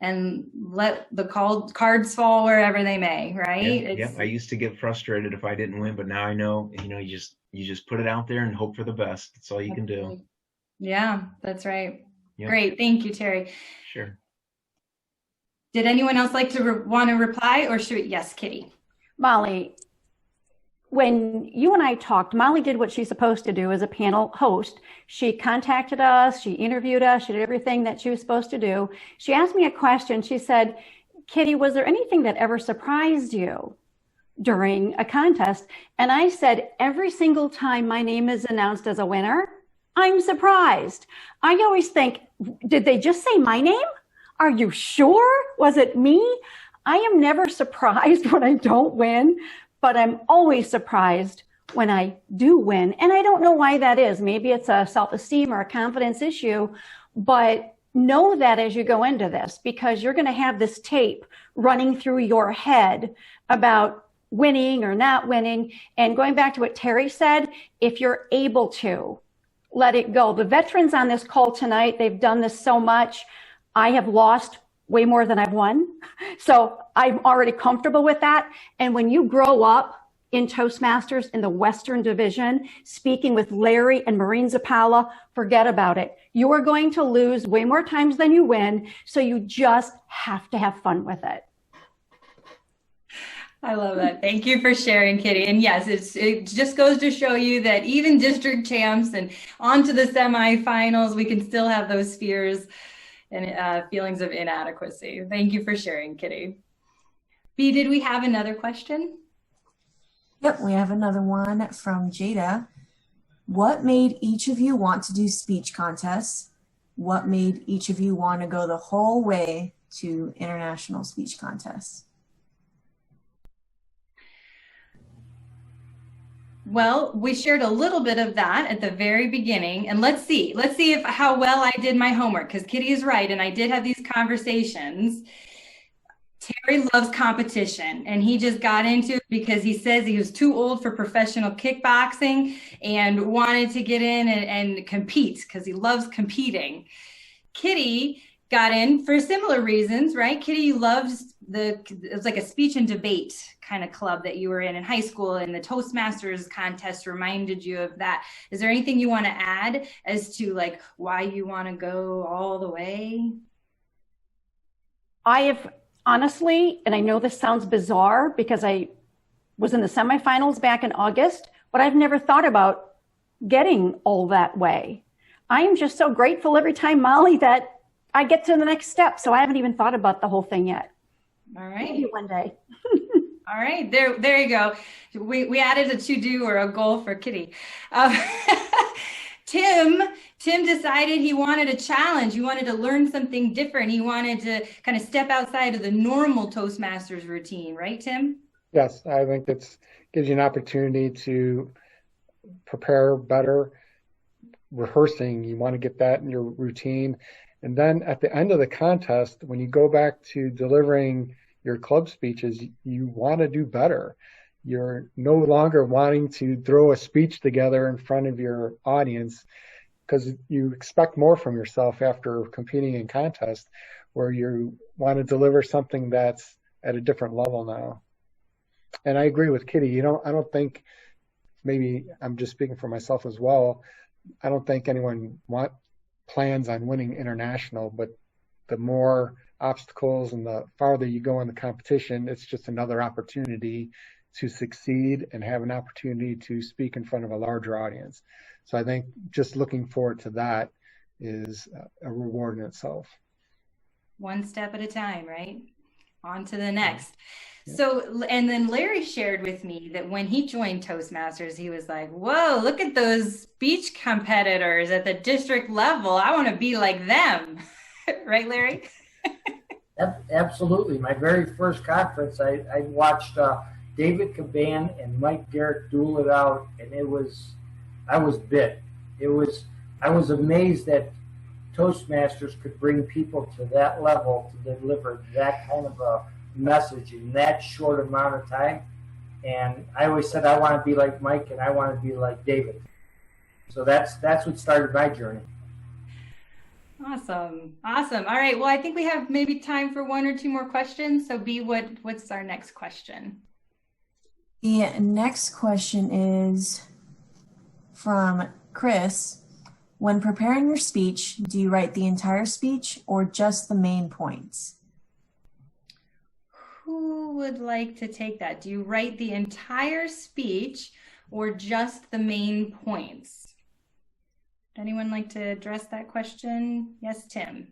and let the cards fall wherever they may, right? Yeah, I used to get frustrated if I didn't win, but now I know, you just put it out there and hope for the best. That's all you can do. Yeah, that's right. Yep. Great. Thank you, Terry. Sure. Did anyone else like to want to reply, or should we? Yes, Kitty. Molly, when you and I talked, Molly did what she's supposed to do as a panel host. She contacted us, she interviewed us, she did everything that she was supposed to do. She asked me a question. She said, Kitty, was there anything that ever surprised you during a contest? And I said, every single time my name is announced as a winner, I'm surprised. I always think, did they just say my name? Are you sure? Was it me? I am never surprised when I don't win, but I'm always surprised when I do win. And I don't know why that is. Maybe it's a self-esteem or a confidence issue, but know that as you go into this, because you're going to have this tape running through your head about winning or not winning. And going back to what Terry said, if you're able to let it go. The veterans on this call tonight, they've done this so much. I have lost way more than I've won. So I'm already comfortable with that. And when you grow up in Toastmasters in the Western Division, speaking with Larry and Maureen Zappala, forget about it. You are going to lose way more times than you win. So you just have to have fun with it. I love that. Thank you for sharing, Kitty. And yes, it just goes to show you that even district champs and on to the semifinals, we can still have those fears and feelings of inadequacy. Thank you for sharing, Kitty. B, did we have another question? Yep, we have another one from Juda. What made each of you want to do speech contests? What made each of you want to go the whole way to international speech contests? Well, we shared a little bit of that at the very beginning, and let's see how well I did my homework, because Kitty is right, and I did have these conversations. Terry loves competition, and he just got into it because he says he was too old for professional kickboxing and wanted to get in and compete because he loves competing. Kitty got in for similar reasons, right? Kitty, you loved it was like a speech and debate kind of club that you were in high school, and the Toastmasters contest reminded you of that. Is there anything you want to add as to like why you want to go all the way? I have honestly, and I know this sounds bizarre because I was in the semifinals back in August, but I've never thought about getting all that way. I am just so grateful every time, Molly, that I get to the next step. So I haven't even thought about the whole thing yet. All right. Maybe one day. All right, there you go. We added a to-do or a goal for Kitty. Tim decided he wanted a challenge. He wanted to learn something different. He wanted to kind of step outside of the normal Toastmasters routine, right, Tim? Yes, I think it gives you an opportunity to prepare better. Rehearsing, you want to get that in your routine. And then at the end of the contest, when you go back to delivering your club speeches, you want to do better. You're no longer wanting to throw a speech together in front of your audience because you expect more from yourself after competing in contests, where you want to deliver something that's at a different level now. And I agree with Kitty. I don't think, maybe I'm just speaking for myself as well, I don't think anyone plans on winning international, but the more obstacles and the farther you go in the competition, it's just another opportunity to succeed and have an opportunity to speak in front of a larger audience. So I think just looking forward to that is a reward in itself. One step at a time, right? On to the next. So, and then Larry shared with me that when he joined Toastmasters, he was like, whoa, look at those speech competitors at the district level. I want to be like them. Right, Larry? Absolutely. My very first conference, I watched David Caban and Mike Garrett duel it out, and I was bit. I was amazed that Toastmasters could bring people to that level to deliver that kind of a message in that short amount of time. And I always said I want to be like Mike and I want to be like David. So that's what started my journey. Awesome. All right. Well, I think we have maybe time for one or two more questions. So B, what's our next question? The next question is from Chris. When preparing your speech, do you write the entire speech or just the main points? Who would like to take that? Do you write the entire speech or just the main points? Would anyone like to address that question? Yes, Tim.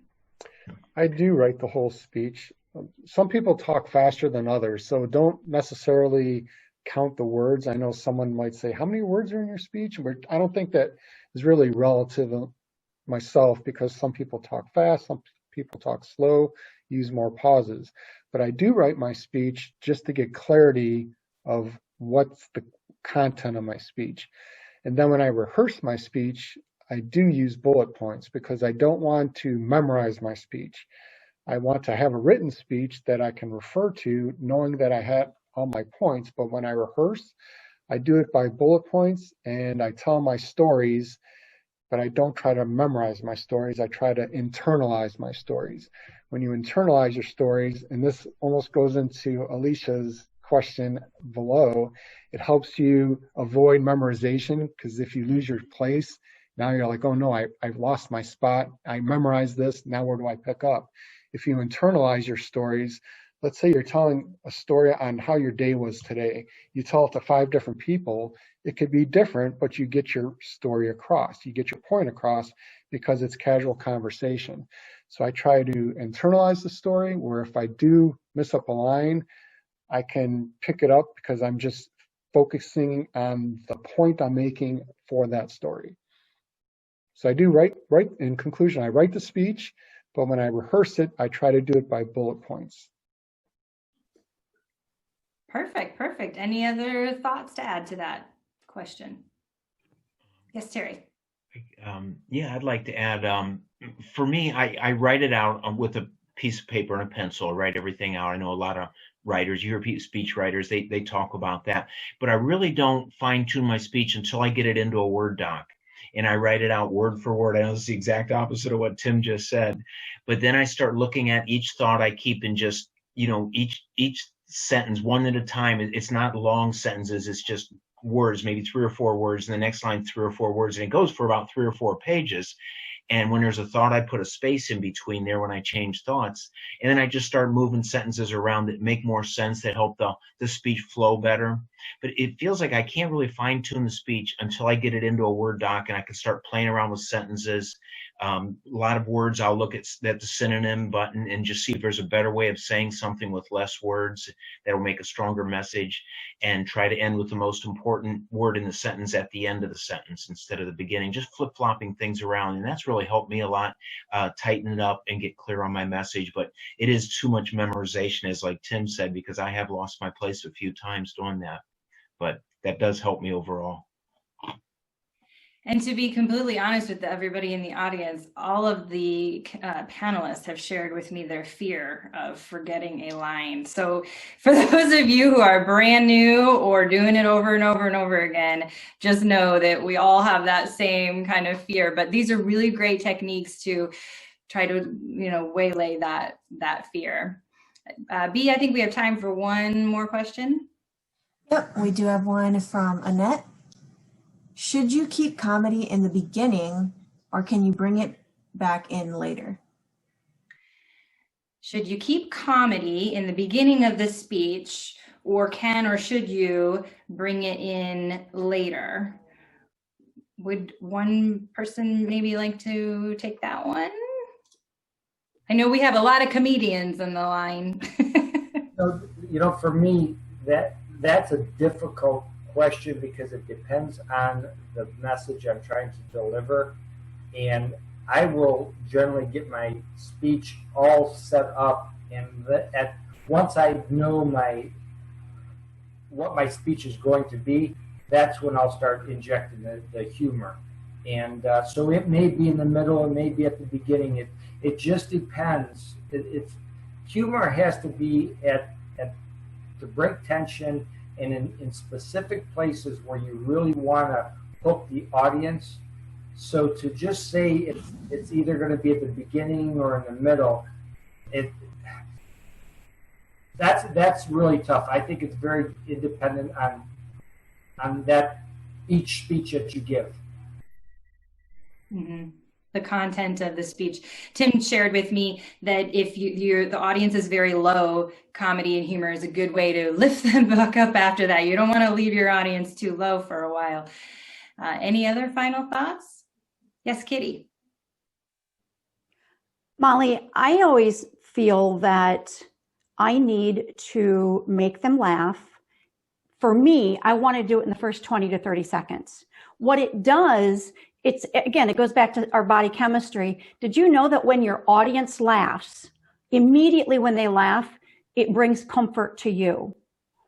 I do write the whole speech. Some people talk faster than others, so don't necessarily count the words. I know someone might say, how many words are in your speech? I don't think that is really relative myself, because some people talk fast, some people talk slow, use more pauses. But I do write my speech just to get clarity of what's the content of my speech. And then when I rehearse my speech, I do use bullet points because I don't want to memorize my speech. I want to have a written speech that I can refer to knowing that I had all my points. But when I rehearse, I do it by bullet points and I tell my stories, but I don't try to memorize my stories. I try to internalize my stories. When you internalize your stories, and this almost goes into Alicia's question below, it helps you avoid memorization, because if you lose your place, now you're like, oh no, I've lost my spot. I memorized this. Now where do I pick up? If you internalize your stories, let's say you're telling a story on how your day was today. You tell it to 5 different people. It could be different, but you get your story across. You get your point across because it's casual conversation. So I try to internalize the story, where if I do miss up a line, I can pick it up because I'm just focusing on the point I'm making for that story. So I do write in conclusion, I write the speech, but when I rehearse it, I try to do it by bullet points. Perfect. Any other thoughts to add to that question? Yes, Terry. Yeah, I'd like to add, for me, I write it out with a piece of paper and a pencil. I write everything out. I know a lot of writers, you hear speech writers, they talk about that, but I really don't fine tune my speech until I get it into a Word doc. and I write it out word for word. I know it's the exact opposite of what Tim just said, but then I start looking at each thought I keep in just, each sentence one at a time. It's not long sentences. It's just words, maybe 3 or 4 words, and the next line 3 or 4 words, and it goes for about 3 or 4 pages. And when there's a thought, I put a space in between there when I change thoughts. And then I just start moving sentences around that make more sense, that help the speech flow better. But it feels like I can't really fine tune the speech until I get it into a Word doc and I can start playing around with sentences. A lot of words, I'll look at the synonym button and just see if there's a better way of saying something with less words that will make a stronger message, and try to end with the most important word in the sentence at the end of the sentence instead of the beginning, just flip-flopping things around. And that's really helped me a lot, tighten it up and get clear on my message. But it is too much memorization, as like Tim said, because I have lost my place a few times doing that. But that does help me overall. And to be completely honest with everybody in the audience, all of the panelists have shared with me their fear of forgetting a line. So for those of you who are brand new or doing it over and over and over again, just know that we all have that same kind of fear. But these are really great techniques to try to, waylay that fear. B, I think we have time for one more question. Yep, we do have one from Annette. Should you keep comedy in the beginning, or can you bring it back in later? Should you keep comedy in the beginning of the speech, or can or should you bring it in later? Would one person maybe like to take that one? I know we have a lot of comedians in the line. For me, that's a difficult question because it depends on the message I'm trying to deliver, and I will generally get my speech all set up, and once I know what my speech is going to be, that's when I'll start injecting the humor. And so it may be in the middle, it may be at the beginning. It just depends. Humor has to be to break tension, and in specific places where you really want to hook the audience. So to just say it's either going to be at the beginning or in the middle, that's really tough. I think it's very independent on that each speech that you give. Mm-hmm. The content of the speech. Tim shared with me that if the audience is very low, comedy and humor is a good way to lift them back up after that. You don't want to leave your audience too low for a while. Any other final thoughts? Yes, Kitty. Molly, I always feel that I need to make them laugh. For me, I want to do it in the first 20 to 30 seconds. What it does, it goes back to our body chemistry. Did you know that when your audience laughs, immediately when they laugh, it brings comfort to you?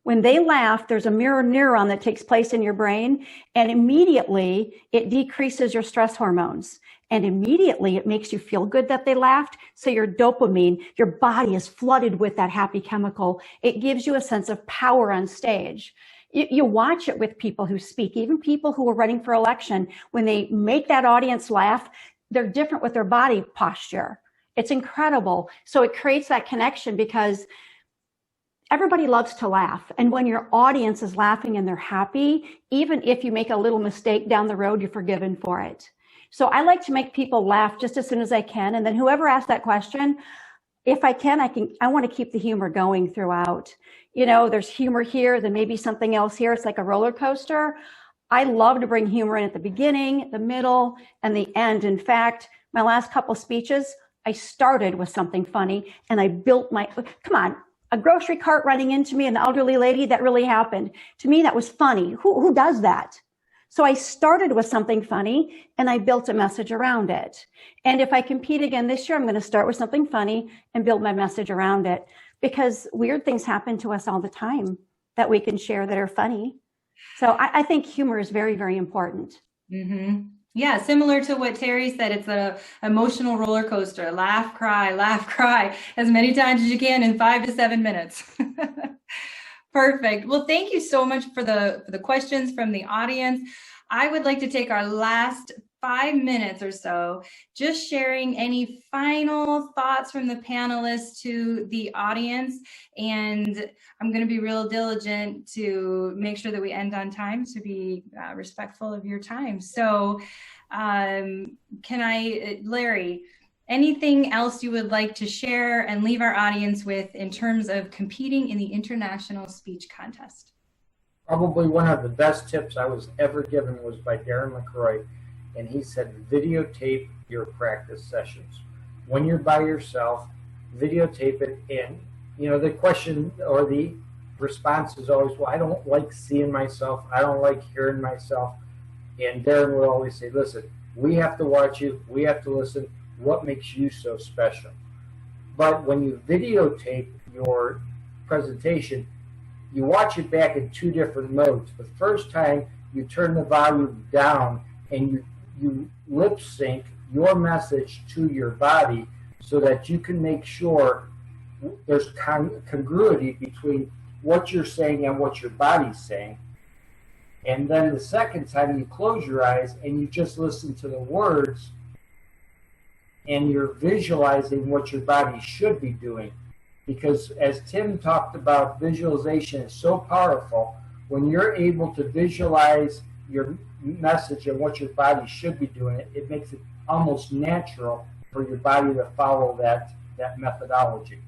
When they laugh, there's a mirror neuron that takes place in your brain, and immediately it decreases your stress hormones. And immediately it makes you feel good that they laughed. So your dopamine, your body is flooded with that happy chemical. It gives you a sense of power on stage. You watch it with people who speak, even people who are running for election. When they make that audience laugh, they're different with their body posture. It's incredible. So it creates that connection because everybody loves to laugh. And when your audience is laughing and they're happy, even if you make a little mistake down the road, you're forgiven for it. So I like to make people laugh just as soon as I can. And then whoever asked that question, if I can, I want to keep the humor going throughout. There's humor here, then maybe something else here. It's like a roller coaster. I love to bring humor in at the beginning, the middle, and the end. In fact, my last couple speeches, I started with something funny and I built come on, a grocery cart running into me, an elderly lady, that really happened. To me, that was funny. Who does that? So I started with something funny and I built a message around it. And if I compete again this year, I'm going to start with something funny and build my message around it, because weird things happen to us all the time that we can share that are funny. So I think humor is very, very important. Mm-hmm. Yeah, similar to what Terry said, it's an emotional roller coaster. Laugh, cry as many times as you can in 5 to 7 minutes. Perfect. Well, thank you so much for the questions from the audience. I would like to take our last 5 minutes or so, just sharing any final thoughts from the panelists to the audience. And I'm going to be real diligent to make sure that we end on time, to be respectful of your time. So Larry, anything else you would like to share and leave our audience with in terms of competing in the International Speech Contest? Probably one of the best tips I was ever given was by Darren LaCroix, and he said, videotape your practice sessions. When you're by yourself, videotape it, and the question or the response is always, well, I don't like seeing myself, I don't like hearing myself. And Darren will always say, listen, we have to watch you, we have to listen. What makes you so special? But when you videotape your presentation, you watch it back in 2 different modes. The first time, you turn the volume down and you lip sync your message to your body so that you can make sure there's congruity between what you're saying and what your body's saying. And then the second time, you close your eyes and you just listen to the words, and you're visualizing what your body should be doing. Because as Tim talked about, visualization is so powerful. When you're able to visualize your message and what your body should be doing, it makes it almost natural for your body to follow that methodology.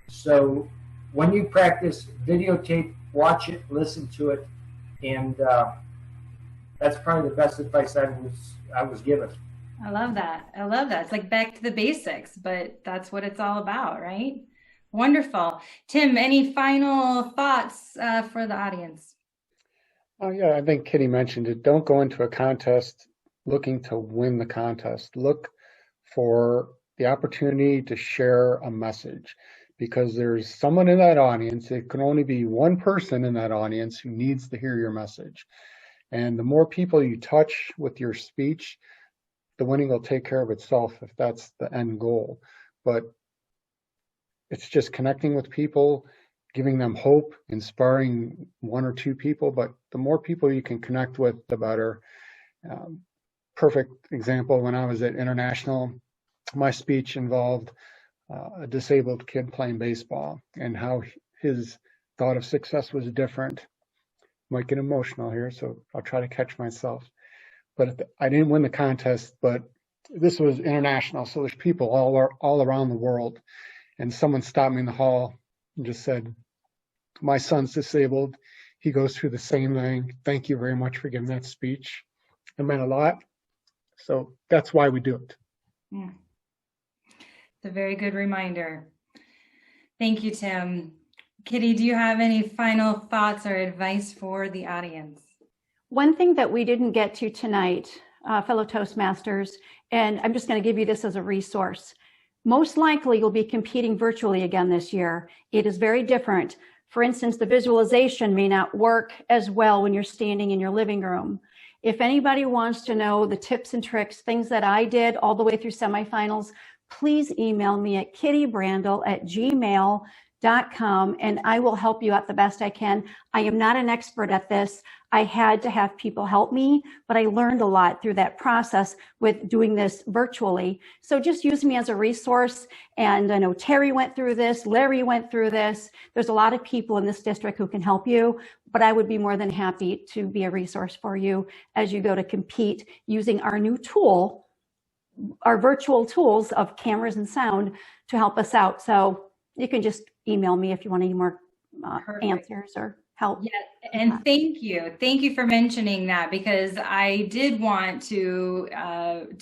So when you practice, videotape, watch it, listen to it, and that's probably the best advice I was given. I love that. I love that. It's like back to the basics, but that's what it's all about, right? Wonderful. Tim, any final thoughts for the audience? Oh, yeah, I think Kitty mentioned it. Don't go into a contest looking to win the contest. Look for the opportunity to share a message, because there's someone in that audience. It can only be one person in that audience who needs to hear your message. And the more people you touch with your speech, the winning will take care of itself if that's the end goal. But it's just connecting with people, giving them hope, inspiring 1 or 2 people. But the more people you can connect with, the better. Perfect example, when I was at International, my speech involved a disabled kid playing baseball and how his thought of success was different. Might get emotional here, so I'll try to catch myself. But I didn't win the contest, but this was international, so there's people all around the world. And someone stopped me in the hall and just said, my son's disabled. He goes through the same thing. Thank you very much for giving that speech. It meant a lot. So that's why we do it. Yeah. It's a very good reminder. Thank you, Tim. Kitty, do you have any final thoughts or advice for the audience? One thing that we didn't get to tonight, fellow Toastmasters, and I'm just going to give you this as a resource. Most likely you'll be competing virtually again this year. It is very different. For instance, the visualization may not work as well when you're standing in your living room. If anybody wants to know the tips and tricks, things that I did all the way through semifinals, please email me at kittybrandal@gmail.com and I will help you out the best I can. I am not an expert at this. I had to have people help me, but I learned a lot through that process with doing this virtually. So just use me as a resource. And I know Terry went through this, Larry went through this. There's a lot of people in this district who can help you, but I would be more than happy to be a resource for you as you go to compete using our new tool, our virtual tools of cameras and sound to help us out. So you can just email me if you want any more answers or help. Yeah, and thank you. Thank you for mentioning that, because I did want to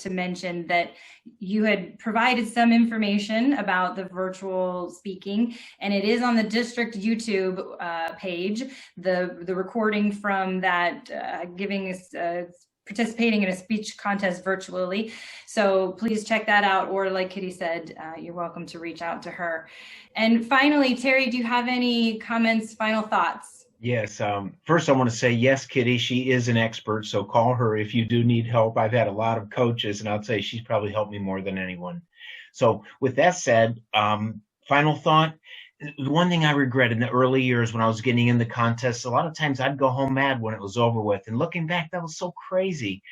mention that you had provided some information about the virtual speaking, and it is on the district YouTube page, the recording from that participating in a speech contest virtually. So please check that out, or like Kitty said, you're welcome to reach out to her. And finally, Terry, do you have any comments, final thoughts? Yes. First, I want to say, yes, Kitty, she is an expert. So call her if you do need help. I've had a lot of coaches, and I'll say she's probably helped me more than anyone. So with that said, final thought, the one thing I regret in the early years when I was getting in the contest, a lot of times I'd go home mad when it was over with. And looking back, that was so crazy.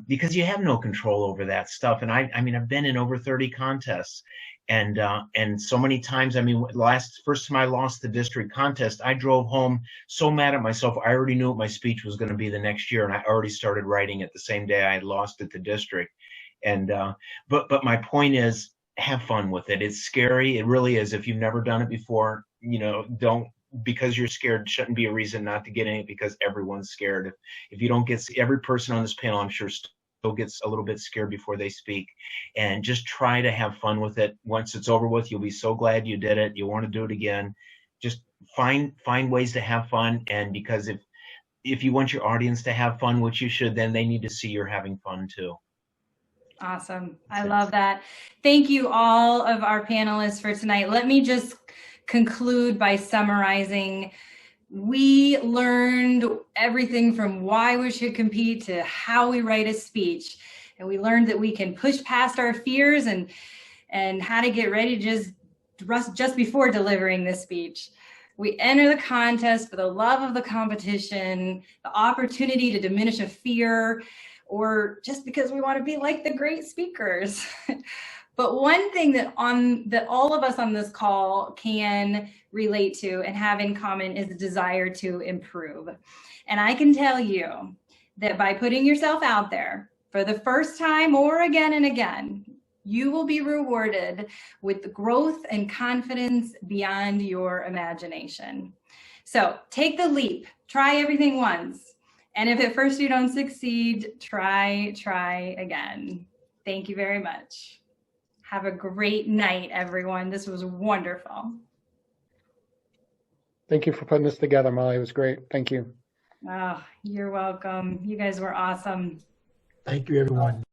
because you have no control over that stuff. And I mean, I've been in over 30 contests, and so many times, I mean, first time I lost the district contest, I drove home so mad at myself. I already knew what my speech was going to be the next year, and I already started writing it the same day I had lost at the district. And but my point is, have fun with it. It's scary. It really is. If you've never done it before, you know, don't, because you're scared shouldn't be a reason not to get in it, because everyone's scared. If you don't get, every person on this panel, I'm sure, still gets a little bit scared before they speak. And just try to have fun with it. Once it's over with, you'll be so glad you did it. You'll want to do it again. Just find ways to have fun. And because if you want your audience to have fun, which you should, then they need to see you're having fun too. Awesome. I love that. Thank you all of our panelists for tonight. Let me just conclude by summarizing. We learned everything from why we should compete to how we write a speech. And we learned that we can push past our fears and how to get ready just before delivering this speech. We enter the contest for the love of the competition, the opportunity to diminish a fear, or just because we want to be like the great speakers. But one thing that all of us on this call can relate to and have in common is the desire to improve. And I can tell you that by putting yourself out there for the first time or again and again, you will be rewarded with the growth and confidence beyond your imagination. So take the leap, try everything once. And if at first you don't succeed, try again. Thank you very much. Have a great night, everyone. This was wonderful. Thank you for putting this together, Molly. It was great. Thank you. Oh, you're welcome. You guys were awesome. Thank you, everyone.